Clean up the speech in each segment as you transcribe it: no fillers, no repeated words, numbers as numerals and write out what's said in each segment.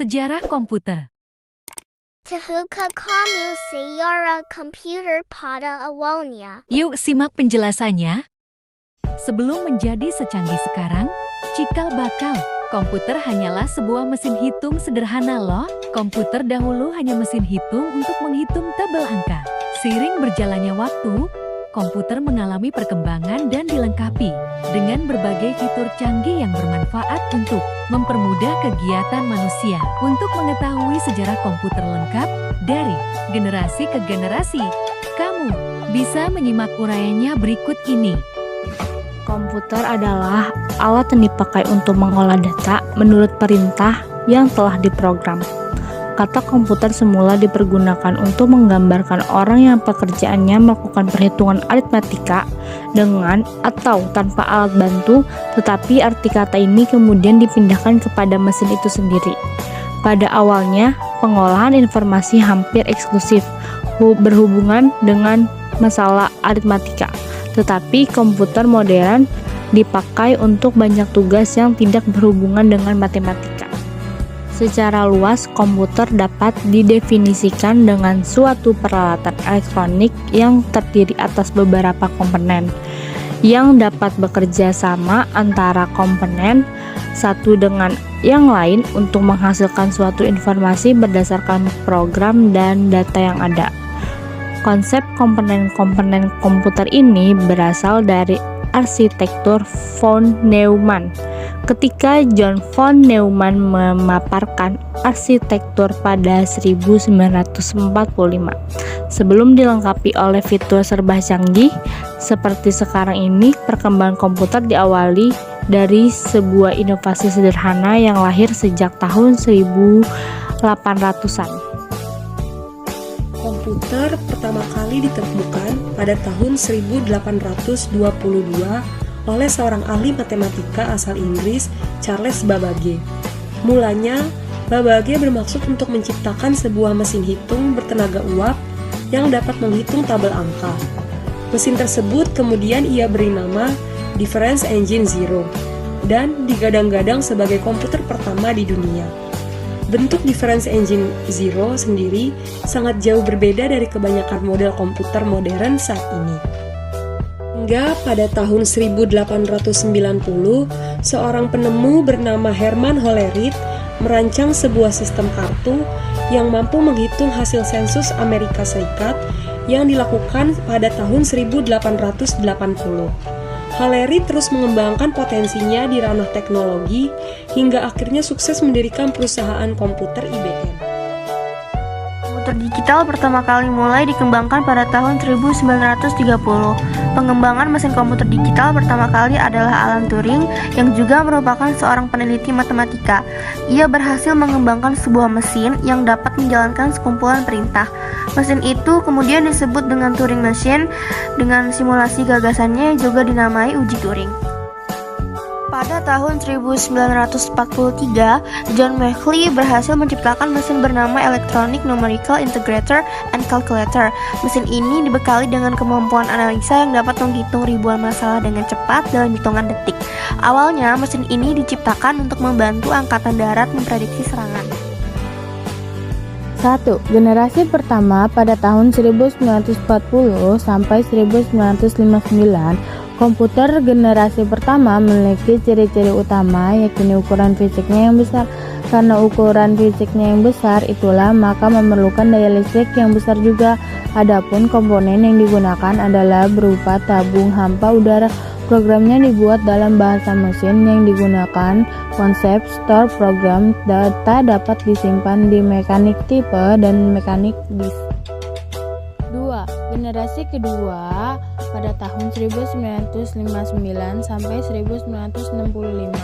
Sejarah komputer. Tahukah kamu sejarah komputer pada awalnya? Yuk simak penjelasannya. Sebelum menjadi secanggih sekarang, cikal bakal komputer hanyalah sebuah mesin hitung sederhana loh. Komputer dahulu hanya mesin hitung untuk menghitung tabel angka. Seiring berjalannya waktu, komputer mengalami perkembangan dan dilengkapi dengan berbagai fitur canggih yang bermanfaat untuk mempermudah kegiatan manusia. Untuk mengetahui sejarah komputer lengkap dari generasi ke generasi, kamu bisa menyimak uraiannya berikut ini. Komputer adalah alat yang dipakai untuk mengolah data menurut perintah yang telah diprogram. Kata komputer semula dipergunakan untuk menggambarkan orang yang pekerjaannya melakukan perhitungan aritmatika dengan atau tanpa alat bantu, tetapi arti kata ini kemudian dipindahkan kepada mesin itu sendiri. Pada awalnya, pengolahan informasi hampir eksklusif berhubungan dengan masalah aritmatika, tetapi komputer modern dipakai untuk banyak tugas yang tidak berhubungan dengan matematika. Secara luas, komputer dapat didefinisikan dengan suatu peralatan elektronik yang terdiri atas beberapa komponen yang dapat bekerja sama antara komponen satu dengan yang lain untuk menghasilkan suatu informasi berdasarkan program dan data yang ada. Konsep komponen-komponen komputer ini berasal dari arsitektur von Neumann. Ketika John von Neumann memaparkan arsitektur pada 1945, sebelum dilengkapi oleh fitur serba canggih seperti sekarang ini, perkembangan komputer diawali dari sebuah inovasi sederhana yang lahir sejak tahun 1800-an. Komputer pertama kali ditemukan pada tahun 1822 oleh seorang ahli matematika asal Inggris, Charles Babbage. Mulanya, Babbage bermaksud untuk menciptakan sebuah mesin hitung bertenaga uap yang dapat menghitung tabel angka. Mesin tersebut kemudian ia beri nama Difference Engine Zero dan digadang-gadang sebagai komputer pertama di dunia. Bentuk Difference Engine Zero sendiri sangat jauh berbeda dari kebanyakan model komputer modern saat ini. Hingga pada tahun 1890, seorang penemu bernama Herman Hollerith merancang sebuah sistem kartu yang mampu menghitung hasil sensus Amerika Serikat yang dilakukan pada tahun 1880. Hollerith terus mengembangkan potensinya di ranah teknologi hingga akhirnya sukses mendirikan perusahaan komputer IBM. Komputer digital pertama kali mulai dikembangkan pada tahun 1930. Pengembangan mesin komputer digital pertama kali adalah Alan Turing yang juga merupakan seorang peneliti matematika. Ia berhasil mengembangkan sebuah mesin yang dapat menjalankan sekumpulan perintah. Mesin itu kemudian disebut dengan Turing Machine. Dengan simulasi gagasannya juga dinamai uji Turing. Pada tahun 1943, John Maclay berhasil menciptakan mesin bernama Electronic Numerical Integrator and Calculator. Mesin ini dibekali dengan kemampuan analisa yang dapat menghitung ribuan masalah dengan cepat dalam hitungan detik. Awalnya, mesin ini diciptakan untuk membantu Angkatan Darat memprediksi serangan. 1. Generasi pertama pada tahun 1940 sampai 1959. Komputer generasi pertama memiliki ciri-ciri utama, yakni ukuran fisiknya yang besar. Karena ukuran fisiknya yang besar, itulah maka memerlukan daya listrik yang besar juga. Adapun komponen yang digunakan adalah berupa tabung hampa udara. Programnya dibuat dalam bahasa mesin yang digunakan konsep store program. Data dapat disimpan di mekanik tipe dan mekanik disk. 2. Generasi kedua pada tahun 1959 sampai 1965.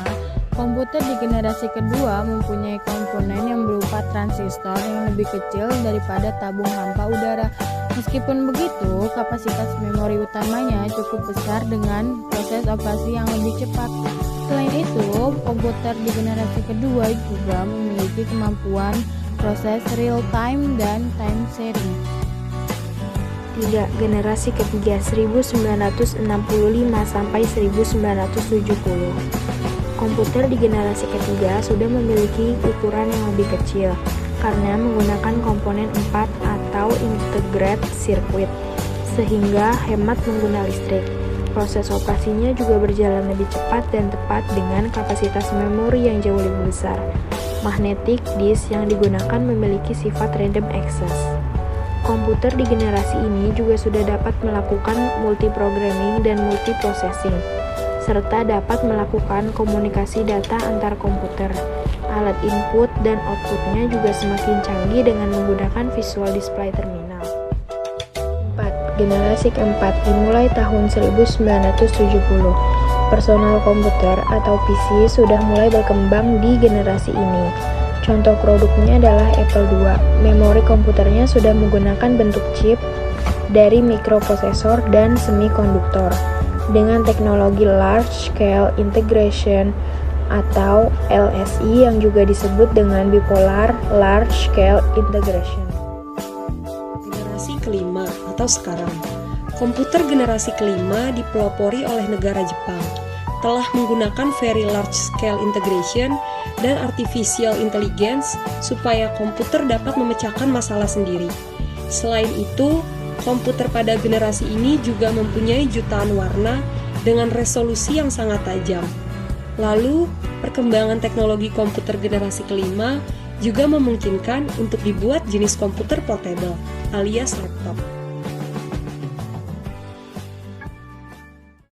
Komputer di generasi kedua mempunyai komponen yang berupa transistor yang lebih kecil daripada tabung hampa udara. Meskipun begitu, kapasitas memori utamanya cukup besar dengan proses operasi yang lebih cepat. Selain itu, komputer di generasi kedua juga memiliki kemampuan proses real time dan time sharing. 3. Generasi ketiga 1965 sampai 1970. Komputer di generasi ketiga sudah memiliki ukuran yang lebih kecil karena menggunakan komponen 4 atau integrated circuit, sehingga hemat mengguna listrik. Proses operasinya juga berjalan lebih cepat dan tepat dengan kapasitas memori yang jauh lebih besar. Magnetic disk yang digunakan memiliki sifat random access. Komputer di generasi ini juga sudah dapat melakukan multiprogramming dan multiprocessing, serta dapat melakukan komunikasi data antar komputer. Alat input dan outputnya juga semakin canggih dengan menggunakan visual display terminal. 4. Generasi keempat dimulai tahun 1970. Personal komputer atau PC sudah mulai berkembang di generasi ini. Contoh produknya adalah Apple II. Memori komputernya sudah menggunakan bentuk chip dari mikroprosesor dan semikonduktor dengan teknologi Large Scale Integration atau LSI yang juga disebut dengan Bipolar Large Scale Integration. Generasi kelima atau sekarang, komputer generasi kelima dipelopori oleh negara Jepang, telah menggunakan Very Large Scale Integration dan Artificial Intelligence supaya komputer dapat memecahkan masalah sendiri. Selain itu, komputer pada generasi ini juga mempunyai jutaan warna dengan resolusi yang sangat tajam. Lalu, perkembangan teknologi komputer generasi kelima juga memungkinkan untuk dibuat jenis komputer portable alias laptop.